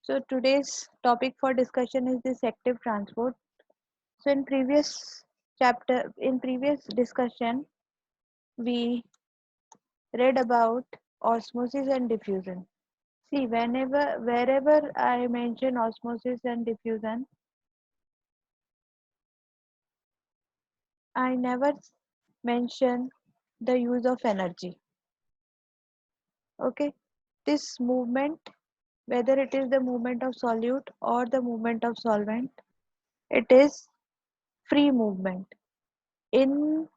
So today's topic for discussion is this active transport. So in previous discussion, we read about osmosis and diffusion. See, wherever I mention osmosis and diffusion, I never mention the use of energy. Okay, this movement, whether it is the movement of solute or the movement of solvent, it is free movement in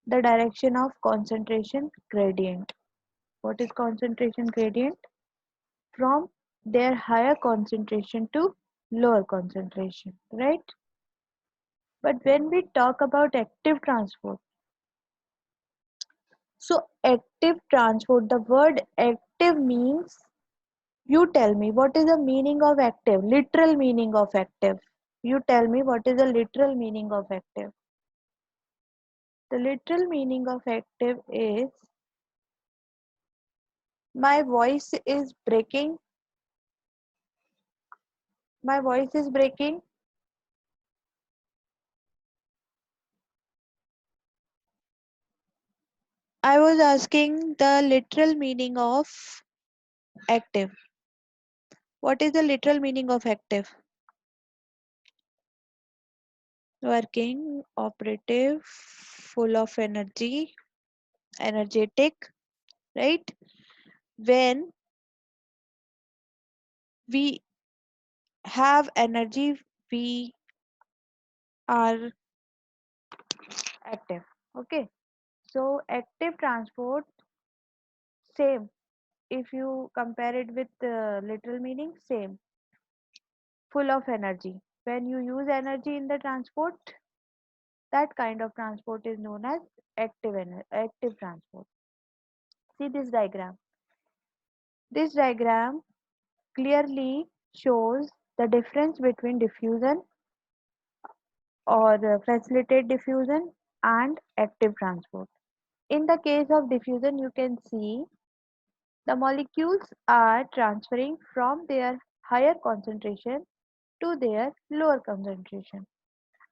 the direction of concentration gradient. What is concentration gradient? From their higher concentration to lower concentration, right? But when we talk about active transport, so active transport, the word active means, you tell me what is the meaning of active, literal meaning of active. You tell me what is the literal meaning of active. The literal meaning of active is, my voice is breaking, my voice is breaking. I was asking the literal meaning of active. What is the literal meaning of active? Working, operative, full of energy, energetic, right? When we have energy, we are active. Okay. So active transport, same. If you compare it with literal meaning, same. Full of energy. When you use energy in the transport, that kind of transport is known as active transport. See this diagram. This diagram clearly shows the difference between diffusion or facilitated diffusion and active transport. In the case of diffusion, you can see the molecules are transferring from their higher concentration to their lower concentration.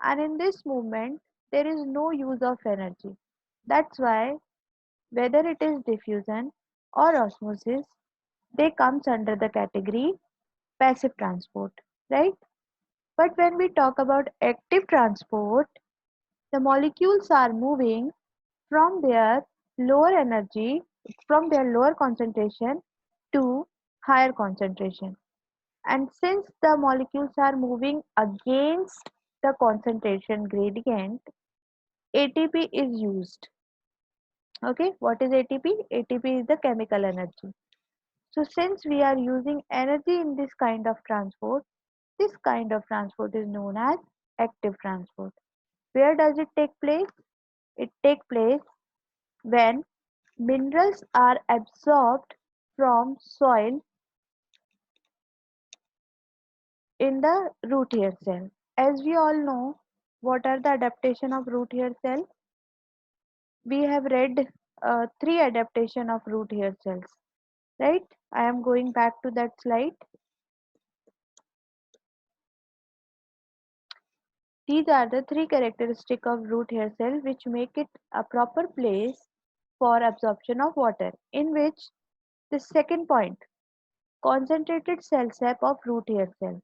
And in this movement, there is no use of energy. That's why whether it is diffusion or osmosis, they comes under the category passive transport, right? But when we talk about active transport, the molecules are moving from their lower energy, from their lower concentration to higher concentration. And since the molecules are moving against the concentration gradient, ATP is used. Okay, what is ATP? ATP is the chemical energy. So since we are using energy in this kind of transport, this kind of transport is known as active transport. Where does it take place? It takes place when minerals are absorbed from soil in the root hair cell. As we all know, what are the adaptation of root hair cell? We have read three adaptation of root hair cells, right? I am going back to that slide. These are the three characteristics of root hair cell which make it a proper place for absorption of water, in which the second point, concentrated cell sap of root hair cell.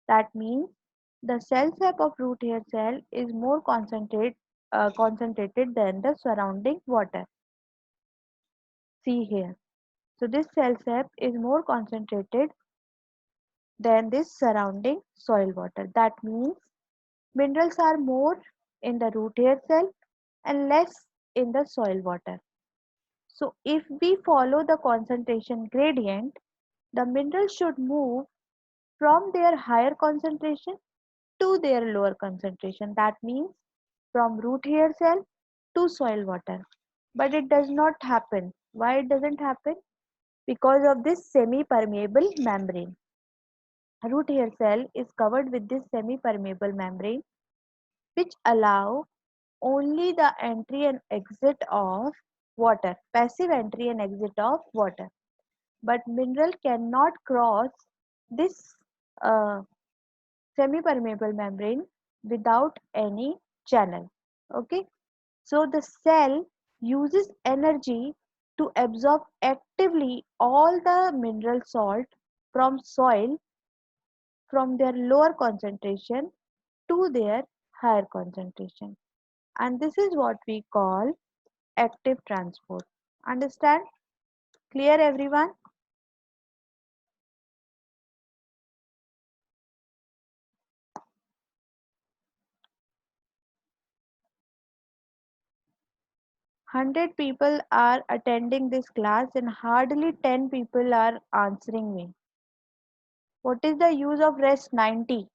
That means the cell sap of root hair cell is more concentrated than the surrounding water. See here. So this cell sap is more concentrated than this surrounding soil water. That means minerals are more in the root hair cell and less in the soil water. So if we follow the concentration gradient, the minerals should move from their higher concentration to their lower concentration. That means from root hair cell to soil water. But it does not happen. Why it doesn't happen? Because of this semi-permeable membrane. Root hair cell is covered with this semi-permeable membrane which allow only the entry and exit of water, passive entry and exit of water. But mineral cannot cross this a semi-permeable membrane without any channel. Okay, so the cell uses energy to absorb actively all the mineral salt from soil from their lower concentration to their higher concentration, and this is what we call active transport. Understand? Clear everyone? 100 people are attending this class and hardly 10 people are answering me. What is the use of rest 90?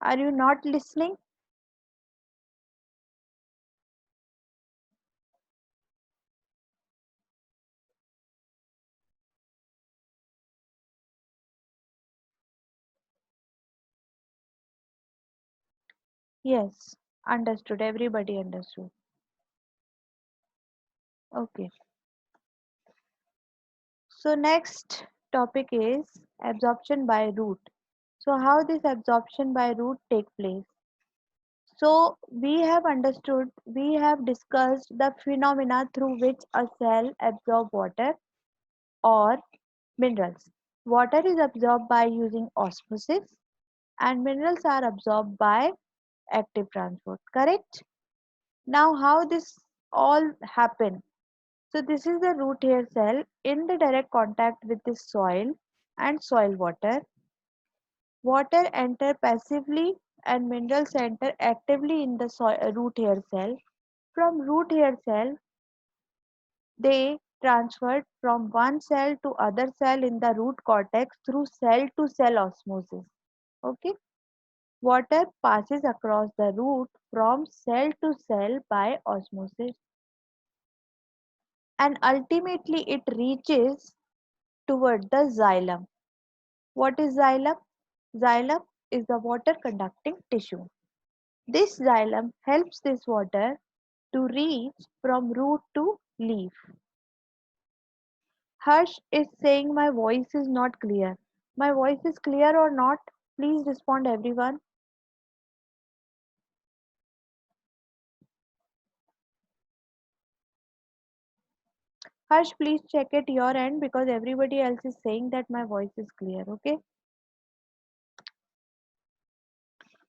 Are you not listening? Yes, understood. Everybody understood. Okay. So next topic is absorption by root. So how this absorption by root take place? So we have understood, we have discussed the phenomena through which a cell absorbs water or minerals. Water is absorbed by using osmosis and minerals are absorbed by active transport. Correct? Now how this all happen? So this is the root hair cell in the direct contact with the soil and soil water. Water enter passively and minerals enter actively in the root hair cell. From root hair cell, they transferred from one cell to other cell in the root cortex through cell to cell osmosis. Okay. Water passes across the root from cell to cell by osmosis and ultimately it reaches toward the xylem. What is xylem? Xylem is the water conducting tissue. This xylem helps this water to reach from root to leaf. Harsh is saying my voice is not clear. My voice is clear or not? Please respond everyone. Harsh, please check at your end because everybody else is saying that my voice is clear. Okay.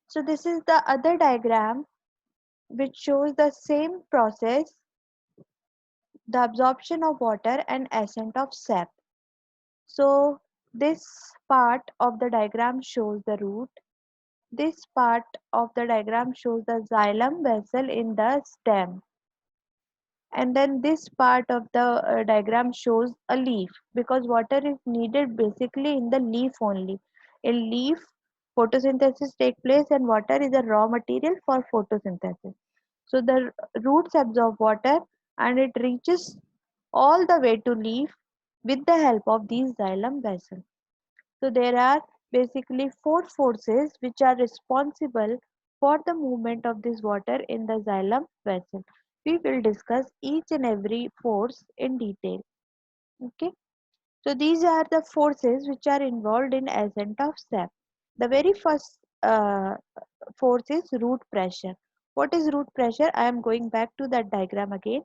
So this is the other diagram which shows the same process, the absorption of water and ascent of sap. So this part of the diagram shows the root. This part of the diagram shows the xylem vessel in the stem. And then this part of the diagram shows a leaf because water is needed basically in the leaf only. In leaf, photosynthesis take place and water is a raw material for photosynthesis. So the roots absorb water and it reaches all the way to leaf with the help of these xylem vessels. So there are basically four forces which are responsible for the movement of this water in the xylem vessel. We will discuss each and every force in detail. Okay. So these are the forces which are involved in ascent of sap. The very first force is root pressure. What is root pressure? I am going back to that diagram again.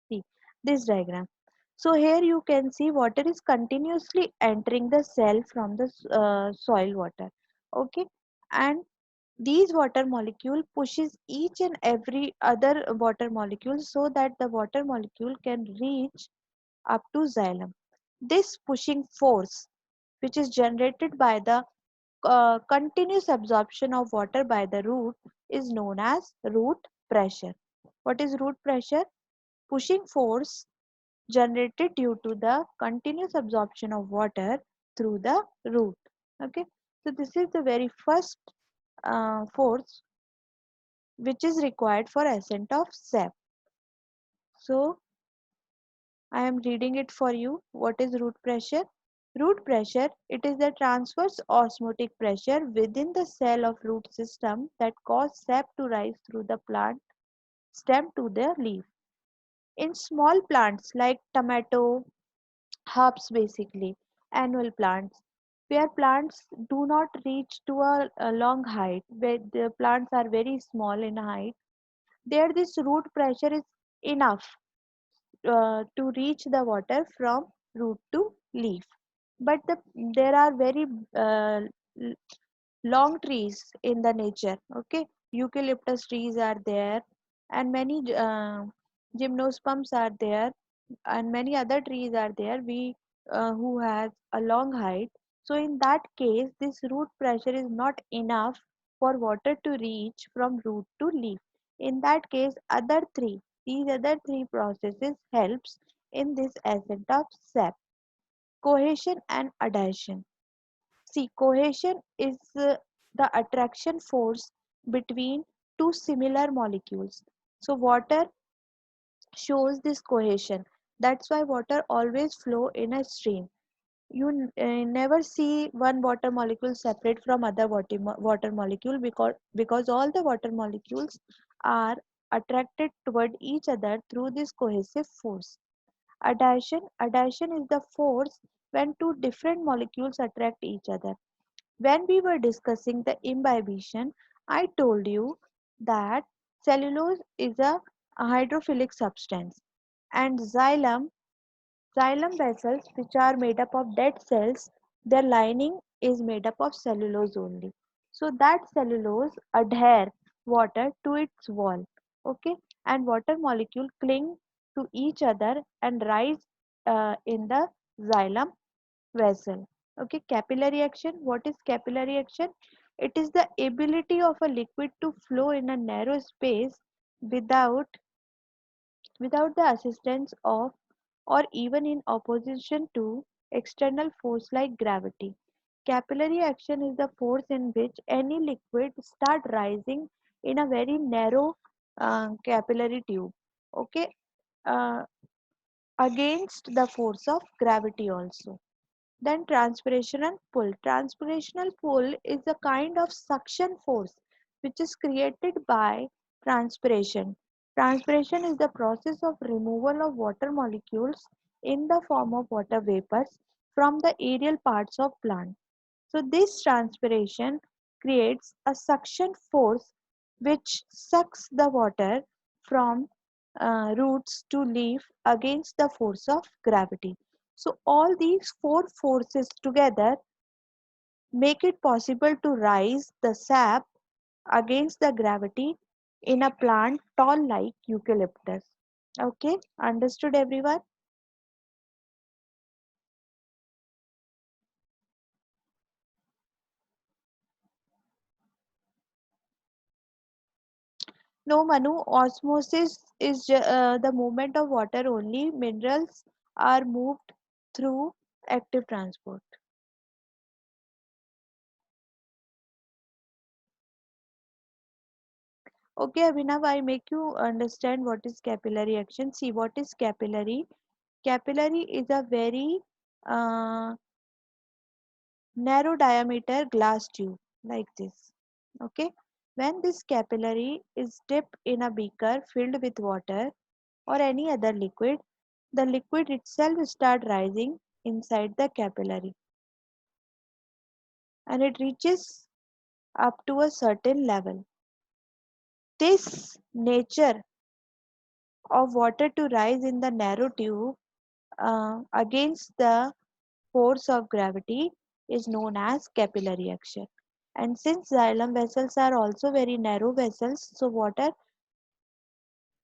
See this diagram. So here you can see water is continuously entering the cell from the soil water. Okay, and these water molecule pushes each and every other water molecule so that the water molecule can reach up to xylem. This pushing force, which is generated by the continuous absorption of water by the root, is known as root pressure. What is root pressure? Pushing force generated due to the continuous absorption of water through the root. Okay, so this is the very first force which is required for ascent of sap. So I am reading it for you. What is root pressure? Root pressure, it is the transverse osmotic pressure within the cell of root system that cause sap to rise through the plant stem to the leaf. In small plants like tomato, herbs basically, annual plants, where plants do not reach to a long height, where the plants are very small in height, there this root pressure is enough to reach the water from root to leaf. But there are very uh, l- long trees in the nature. Okay, eucalyptus trees are there, and many gymnosperms are there, and many other trees are there. We who has a long height. So in that case, this root pressure is not enough for water to reach from root to leaf. In that case, these other three processes helps in this ascent of sap: cohesion and adhesion. See, cohesion is the attraction force between two similar molecules. So water shows this cohesion. That's why water always flow in a stream. You never see one water molecule separate from other water molecule, because all the water molecules are attracted toward each other through this cohesive force. Adhesion is the force when two different molecules attract each other. When we were discussing the imbibition, I told you that cellulose is a hydrophilic substance, and xylem vessels, which are made up of dead cells, their lining is made up of cellulose only. So that cellulose adhere water to its wall, okay, and water molecule cling to each other and rise in the xylem vessel. Okay, capillary action. What is capillary action? It is the ability of a liquid to flow in a narrow space without without the assistance of, or even in opposition to, external force like gravity. Capillary action is the force in which any liquid start rising in a very narrow capillary tube. Okay, uh, against the force of gravity also. Then transpirational pull. Transpirational pull is a kind of suction force which is created by transpiration. Transpiration is the process of removal of water molecules in the form of water vapors from the aerial parts of plant. So this transpiration creates a suction force which sucks the water from roots to leaf against the force of gravity. So all these four forces together make it possible to rise the sap against the gravity in a plant tall like eucalyptus. Okay, understood everyone? No, Manu, osmosis is the movement of water only. Minerals are moved through active transport. Okay, Abhinav, I make you understand what is capillary action. See, what is capillary? Capillary is a very uh, narrow diameter glass tube like this. Okay, when this capillary is dipped in a beaker filled with water or any other liquid, the liquid itself start rising inside the capillary, and it reaches up to a certain level. This nature of water to rise in the narrow tube against the force of gravity is known as capillary action. And since xylem vessels are also very narrow vessels, so water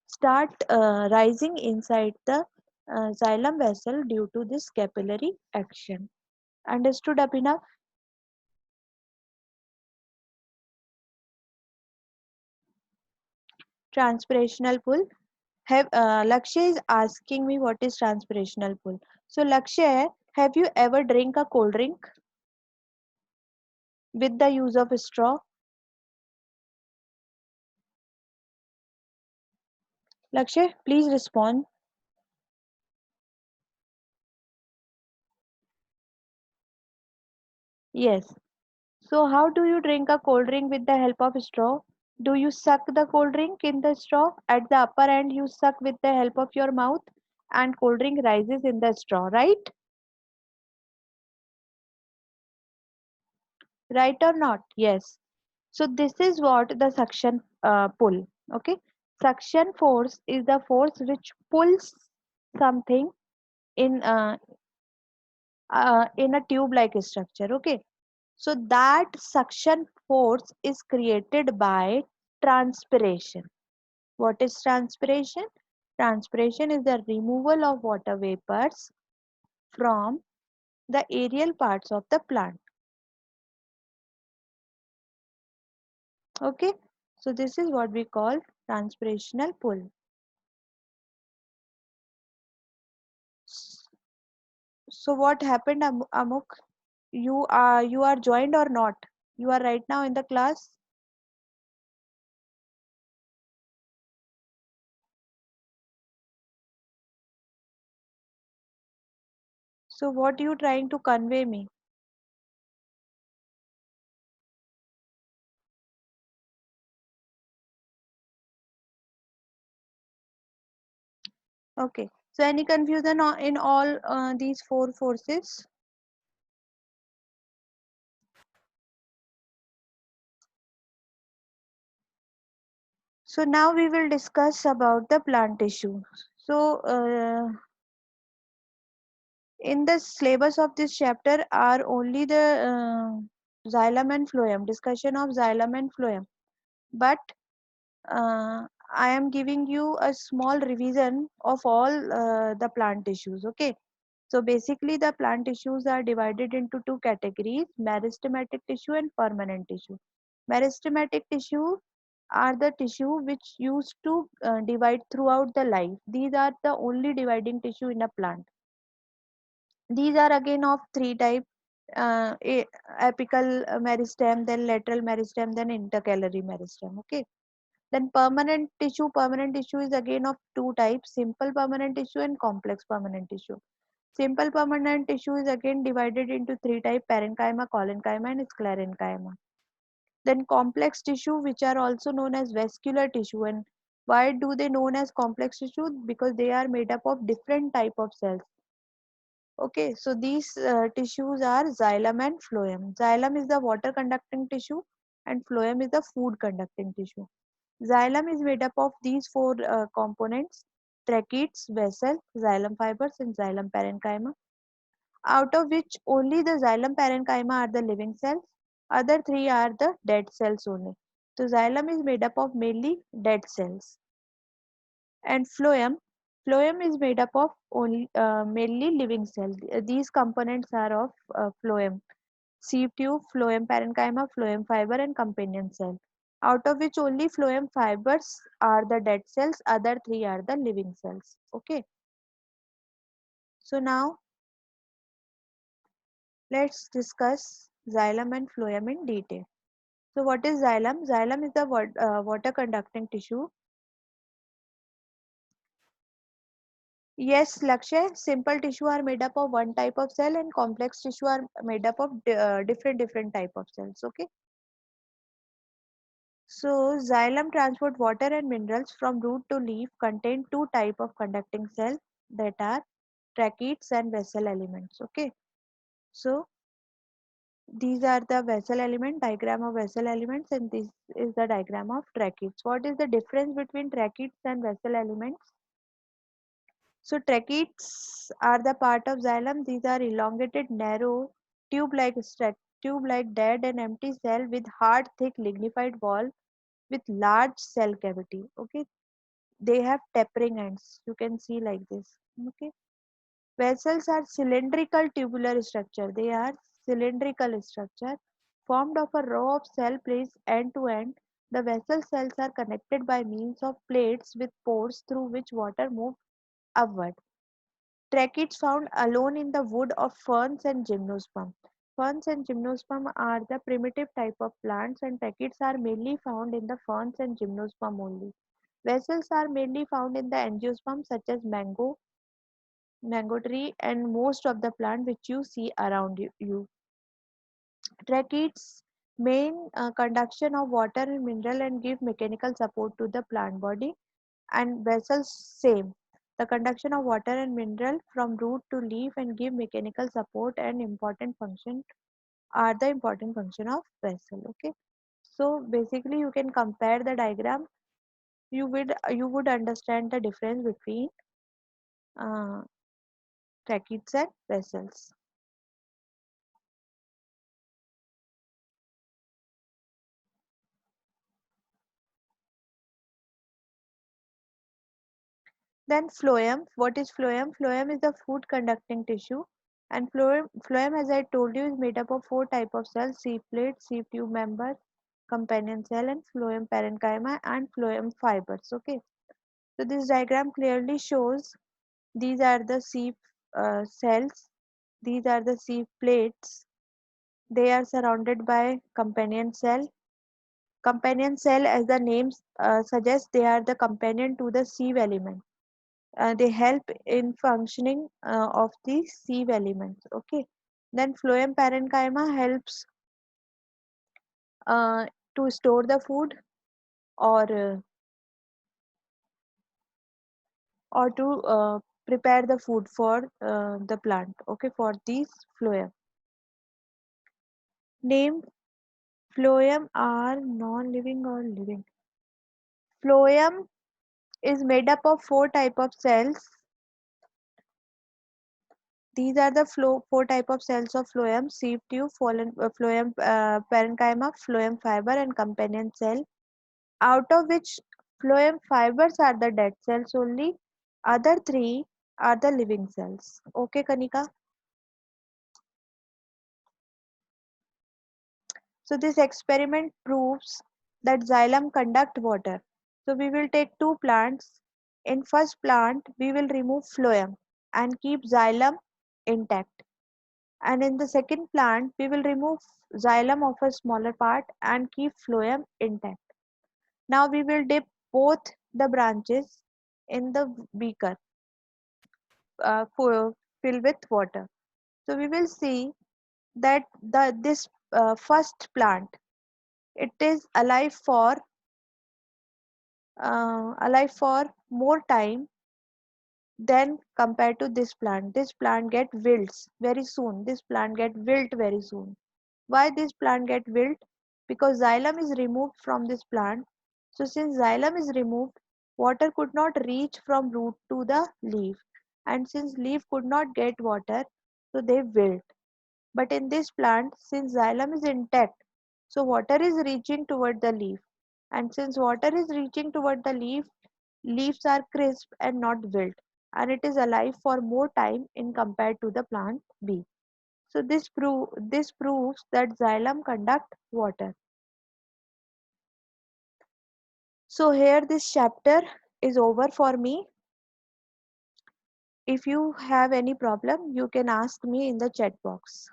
start rising inside the xylem vessel due to this capillary action. Understood, Abhinav? Transpirational pull. Lakshay is asking me what is transpirational pull. So Lakshay, have you ever drink a cold drink with the use of a straw? Lakshay, please respond. Yes. So how do you drink a cold drink with the help of a straw? Do you suck the cold drink in the straw? At the upper end, you suck with the help of your mouth, and cold drink rises in the straw, right? right or not? Yes. So this is what the suction pull. Okay, suction force is the force which pulls something in in a tube like structure. Okay, so that suction force is created by transpiration. What is transpiration? Transpiration is the removal of water vapors from the aerial parts of the plant. Okay, so this is what we call transpirational pull. So what happened, Amuk? You are joined or not? You are right now in the class. So what you trying to convey me? Okay. So any confusion in all these four forces? So now we will discuss about the plant tissue. So in the syllabus of this chapter are only the xylem and phloem, discussion of xylem and phloem. But I am giving you a small revision of all the plant tissues. Okay. So basically, the plant tissues are divided into two categories: meristematic tissue and permanent tissue. Meristematic tissue are the tissue which used to divide throughout the life. These are the only dividing tissue in a plant. These are again of three type: apical meristem, then lateral meristem, then intercalary meristem. Okay. Then permanent tissue is again of two types: simple permanent tissue and complex permanent tissue. Simple permanent tissue is again divided into three types: parenchyma, collenchyma, and sclerenchyma. Then complex tissue, which are also known as vascular tissue. And why do they known as complex tissue? Because they are made up of different type of cells. Okay, so these tissues are xylem and phloem. Xylem is the water conducting tissue and phloem is the food conducting tissue. Xylem is made up of these four components: tracheids, vessel, xylem fibers, and xylem parenchyma, out of which only the xylem parenchyma are the living cells. Other three are the dead cells only. So xylem is made up of mainly dead cells. And phloem is made up of only mainly living cells. These components are of phloem: sieve tube, phloem parenchyma, phloem fiber, and companion cell. Out of which only phloem fibers are the dead cells, other three are the living cells. Okay. So now let's discuss xylem and phloem in detail. So what is xylem? Xylem is the water conducting tissue. Yes, Lakshay, simple tissue are made up of one type of cell and complex tissue are made up of different type of cells. Okay. So xylem transport water and minerals from root to leaf, contain two type of conducting cell, that are tracheids and vessel elements. Okay. So these are the vessel element, diagram of vessel elements, and this is the diagram of tracheids. What is the difference between tracheids and vessel elements? So tracheids are the part of xylem. These are elongated, narrow, tube-like dead and empty cell with hard, thick, lignified wall with large cell cavity. Okay, they have tapering ends. You can see like this. Okay, vessels are cylindrical tubular structure. They are cylindrical structure formed of a row of cell placed end to end. The vessel cells are connected by means of plates with pores through which water moves upward. Tracheids found alone in the wood of ferns and gymnosperm. Ferns and gymnosperm are the primitive type of plants, and tracheids are mainly found in the ferns and gymnosperm only. Vessels are mainly found in the angiosperm such as mango tree, and most of the plant which you see around you. Tracheids main conduction of water and mineral and give mechanical support to the plant body, and vessels same, the conduction of water and mineral from root to leaf and give mechanical support and important function are the important function of vessel. Okay, so basically you can compare the diagram. You would understand the difference between uh, tracheids and vessels. Then phloem. What is phloem? Phloem is the food conducting tissue, and phloem, as I told you, is made up of four type of cells: sieve plate, sieve tube member, companion cell, and phloem parenchyma and phloem fibers. Okay, so this diagram clearly shows these are the sieve cells, these are the sieve plates. They are surrounded by companion cell. Companion cell, as the name suggests, they are the companion to the sieve element. They help in functioning of the sieve elements. Okay, then phloem parenchyma helps uh, to store the food, or to prepare the food for the plant. Okay, for these phloem. Name: phloem are non-living or living. Phloem is made up of four type of cells. These are the four type of cells of phloem: sieve tube, phloem parenchyma, phloem fiber, and companion cell. Out of which phloem fibers are the dead cells only. Other three are the living cells. Okay, Kanika. So this experiment proves that xylem conduct water. So we will take two plants. In first plant, we will remove phloem and keep xylem intact. And in the second plant, we will remove xylem of a smaller part and keep phloem intact. Now we will dip both the branches in the beaker filled with water. So we will see that this first plant, it is alive for more time than compared to this plant. This plant get wilts very soon. This plant get wilt very soon. Why this plant get wilt? Because xylem is removed from this plant. So since xylem is removed, water could not reach from root to the leaf, and since leaf could not get water, so they wilt. But in this plant, since xylem is intact, so water is reaching toward the leaf. And since water is reaching toward the leaf, leaves are crisp and not wilt, and it is alive for more time in compared to the plant B. So this proves that xylem conduct water. So here this chapter is over for me. If you have any problem, you can ask me in the chat box.